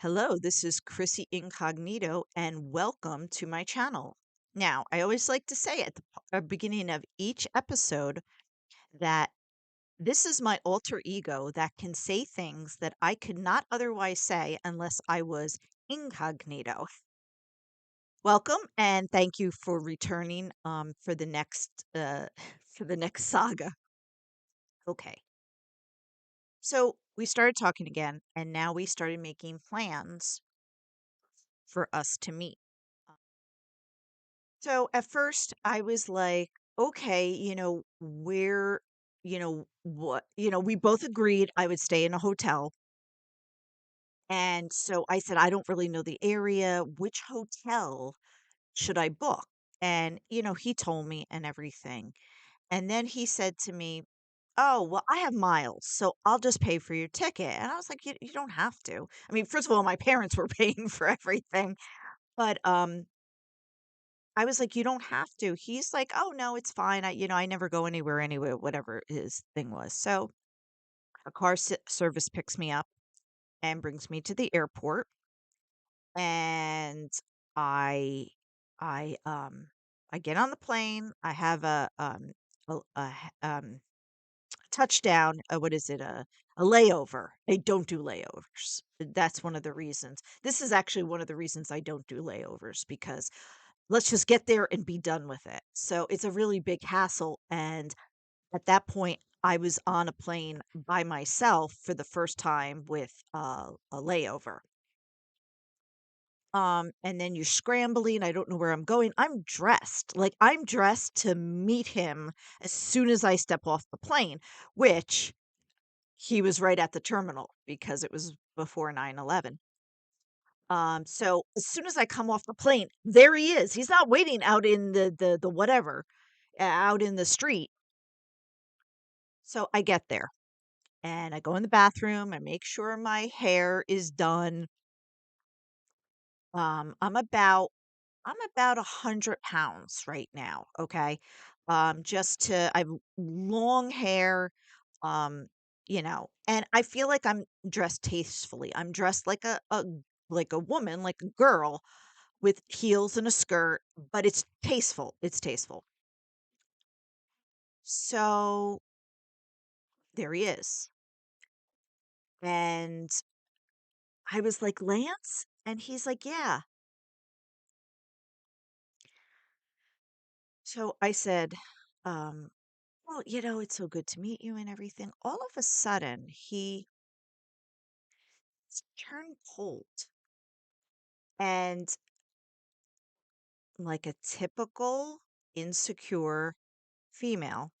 Hello, this is Chrissy Incognito, and welcome to my channel. Now, I always like to say at the beginning of each episode that this is my alter ego that can say things that I could not otherwise say unless I was incognito. Welcome, and thank you for returning for the next for the next saga. Okay, so we started talking again, and now we started making plans for us to meet. So at first I was like, okay, we both agreed I would stay in a hotel. And so I said, I don't really know the area. Which hotel should I book? And, he told me and everything. And then he said to me, oh, well, I have miles, so I'll just pay for your ticket. And I was like, you don't have to. I mean, first of all, my parents were paying for everything, but I was like, "You don't have to." He's like, "Oh, no, it's fine. I never go anywhere anyway," whatever his thing was. So a service picks me up and brings me to the airport, and I, I, um, I get on the plane. I have touchdown. What is it? A layover. I don't do layovers. That's one of the reasons. This is actually one of the reasons I don't do layovers because let's just get there and be done with it. So it's a really big hassle. And at that point, I was on a plane by myself for the first time with a layover. And then you're scrambling. I don't know where I'm going. I'm dressed to meet him as soon as I step off the plane, which he was right at the terminal because it was before 9/11. So as soon as I come off the plane, there he is. He's not waiting out in the whatever, out in the street. So I get there and I go in the bathroom and make sure my hair is done. Um, I'm about I'm about 100 pounds right now. Okay. I have long hair, um, and I feel like I'm dressed tastefully. I'm dressed like a woman, like a girl with heels and a skirt, but it's tasteful. It's tasteful. So there he is. And I was like, Lance? And he's like, yeah. So I said, um, well, it's so good to meet you and everything. All of a sudden, he turned cold. And like a typical insecure female,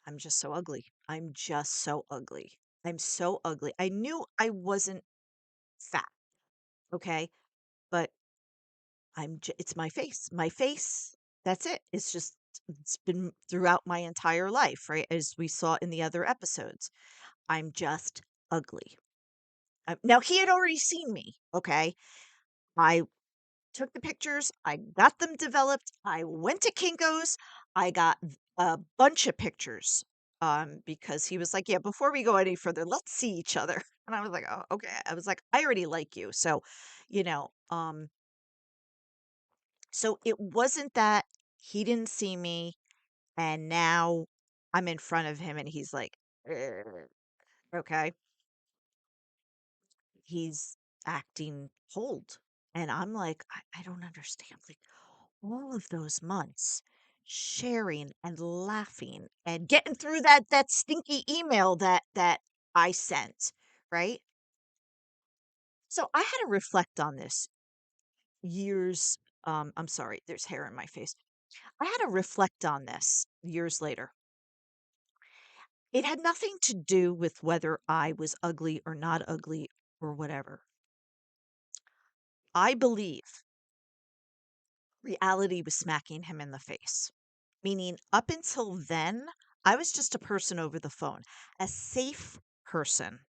I'm just so ugly. I'm just so ugly. I'm so ugly. I knew I wasn't fat, okay? But it's my face. My face, that's it. It's been throughout my entire life, right? As we saw in the other episodes. I'm just ugly. Now he had already seen me, okay? I took the pictures, I got them developed, I went to Kinko's, I got a bunch of pictures, because he was like, "Yeah, before we go any further, let's see each other." And I was like, "Oh, okay." I was like, "I already like you." So, you know, um, so it wasn't that he didn't see me and now I'm in front of him and he's like, "Ugh," okay? He's acting cold. And I'm like, I don't understand. Like, all of those months sharing and laughing and getting through that stinky email that I sent, right? So I had to reflect on this years I'm sorry, there's hair in my face. I had to reflect on this years later. It had nothing to do with whether I was ugly or not ugly or whatever. I believe reality was smacking him in the face. Meaning, up until then, I was just a person over the phone, a safe person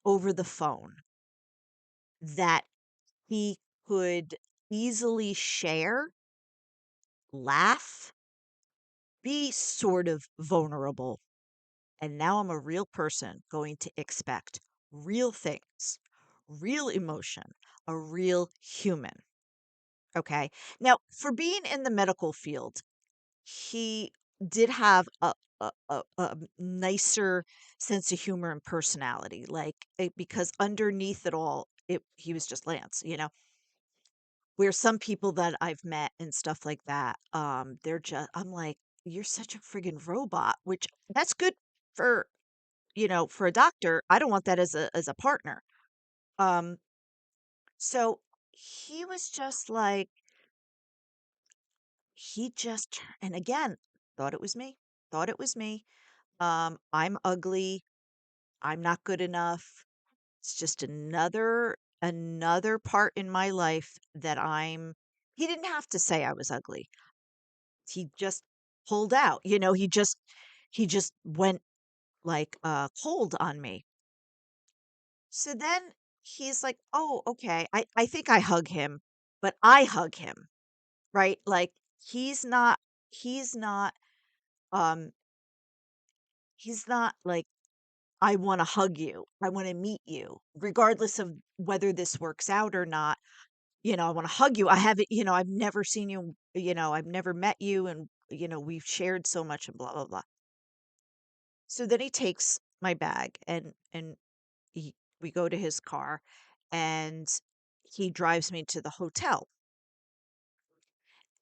over the phone that he could easily share, laugh, be sort of vulnerable. And now I'm a real person going to expect real things real emotion, a real human. Okay. Now, for being in the medical field, he did have a nicer sense of humor and personality, like because underneath it all, he was just Lance, where some people that I've met and stuff like that, they're just, I'm like, you're such a friggin' robot, which that's good for, for a doctor. I don't want that as a partner. Um, so he was just like, he just, and again, thought it was me, thought it was me. I'm ugly. I'm not good enough. It's just another part in my life that he didn't have to say I was ugly. He just pulled out, he just went like cold on me. So then he's like, "Oh, okay." I think I hug him, but I hug him, right? Like he's not um he's not like, I want to hug you. I want to meet you, regardless of whether this works out or not. I want to hug you. I haven't, I've never seen you, I've never met you, and we've shared so much and blah blah blah. So then he takes my bag, and we go to his car, and he drives me to the hotel,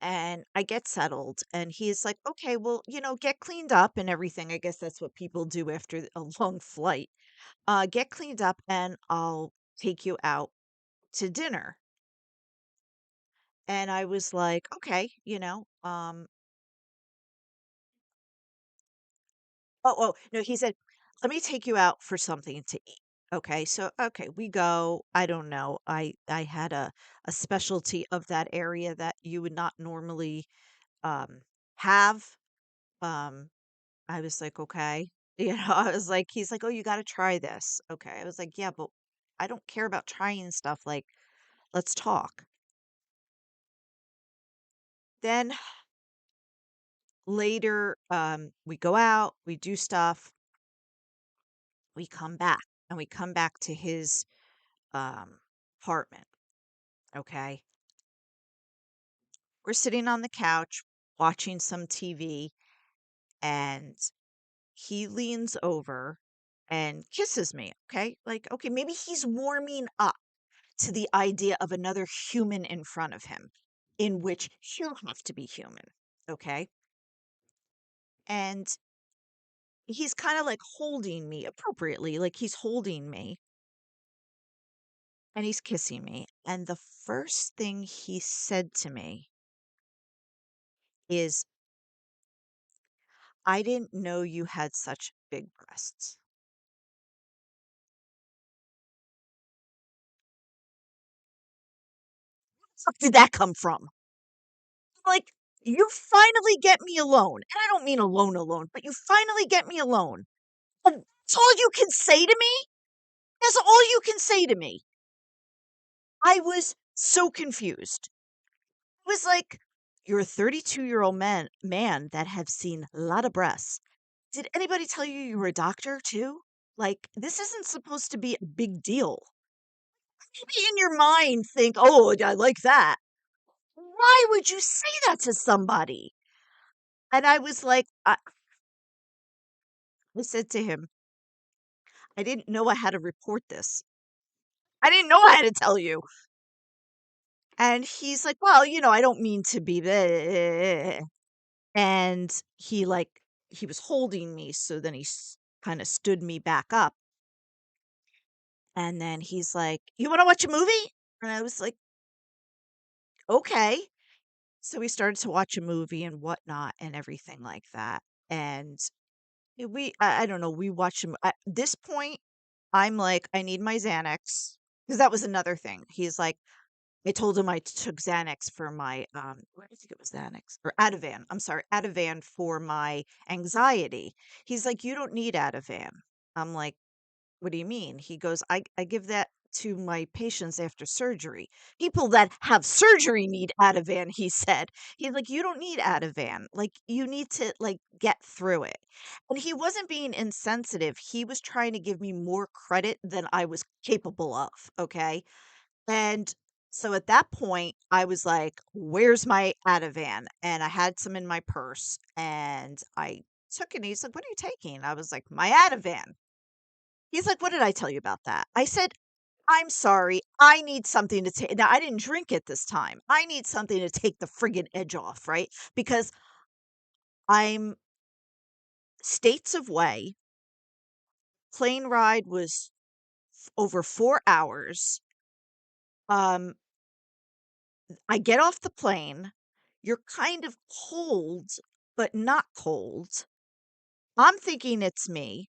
and I get settled, and he's like, "Okay, well, get cleaned up and everything." I guess that's what people do after a long flight. Get cleaned up, and I'll take you out to dinner. And I was like, okay, oh, no, he said, let me take you out for something to eat. Okay, so okay, we go. I don't know. I had a specialty of that area that you would not normally um have. Um, I was like, okay. I was like, he's like, oh, you got to try this. Okay. I was like, yeah, but I don't care about trying stuff. Like, let's talk. Then later, we go out, we do stuff, we come back, and we come back to his apartment. Okay. We're sitting on the couch watching some TV, and he leans over and kisses me. Okay. Like, okay, maybe he's warming up to the idea of another human in front of him, in which he'll have to be human. Okay. And he's kind of like holding me appropriately, like he's holding me and he's kissing me. And the first thing he said to me is, I didn't know you had such big breasts. Where did that come from? Like, you finally get me alone. And I don't mean alone, alone, but you finally get me alone. And that's all you can say to me? That's all you can say to me. I was so confused. It was like, you're a 32-year-old man that have seen a lot of breasts. Did anybody tell you you were a doctor too? Like, this isn't supposed to be a big deal. Maybe in your mind think, "Oh, I like that." Why would you say that to somebody? And I was like, I said to him, "I didn't know I had to report this. I didn't know I had to tell you." And he's like, "Well, I don't mean to be the." And he was holding me, so then he kind of stood me back up. And then he's like, "You want to watch a movie?" And I was like, "Okay." So we started to watch a movie and whatnot and everything like that. And I don't know, we watched him. At this point, I'm like, I need my Xanax, because that was another thing. He's like, I told him I took Xanax for my, what do you think it was, Xanax or Ativan? I'm sorry, Ativan for my anxiety. He's like, you don't need Ativan. I'm like, what do you mean? He goes, I give that to my patients after surgery. People that have surgery need Ativan, he said. He's like, "You don't need Ativan. Like, you need to, like, get through it." And he wasn't being insensitive. He was trying to give me more credit than I was capable of, okay? And so at that point, I was like, "Where's my Ativan?" And I had some in my purse, and I took it, and he's like, "What are you taking?" I was like, "My Ativan." He's like, "What did I tell you about that?" I said, "I'm sorry, I need something to take." Now, I didn't drink it this time. I need something to take the friggin' edge off, right? Because I'm states away. Plane ride was over 4 hours. Um, I get off the plane. You're kind of cold, but not cold. I'm thinking it's me.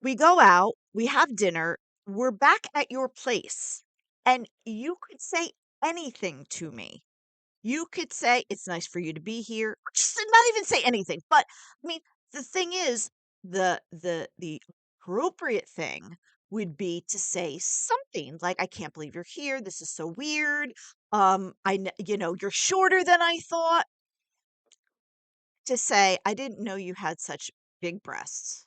We go out, we have dinner, we're back at your place, and you could say anything to me. You could say, "It's nice for you to be here," or just not even say anything, but, I mean, the thing is, the appropriate thing would be to say something like, "I can't believe you're here, this is so weird, you're shorter than I thought." To say, "I didn't know you had such big breasts."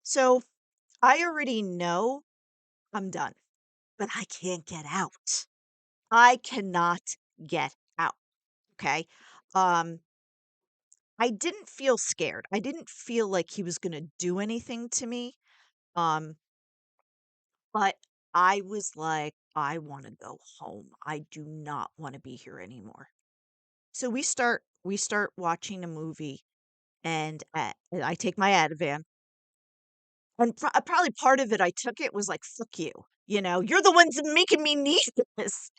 So, I already know I'm done, but I can't get out. I cannot get out, okay? Um, I didn't feel scared. I didn't feel like he was gonna do anything to me, um, but I was like, "I wanna go home. I do not wanna be here anymore." So we start watching a movie, and, I take my Ativan, and probably part of it I took it was like, "Fuck you," "You're the ones making me need this."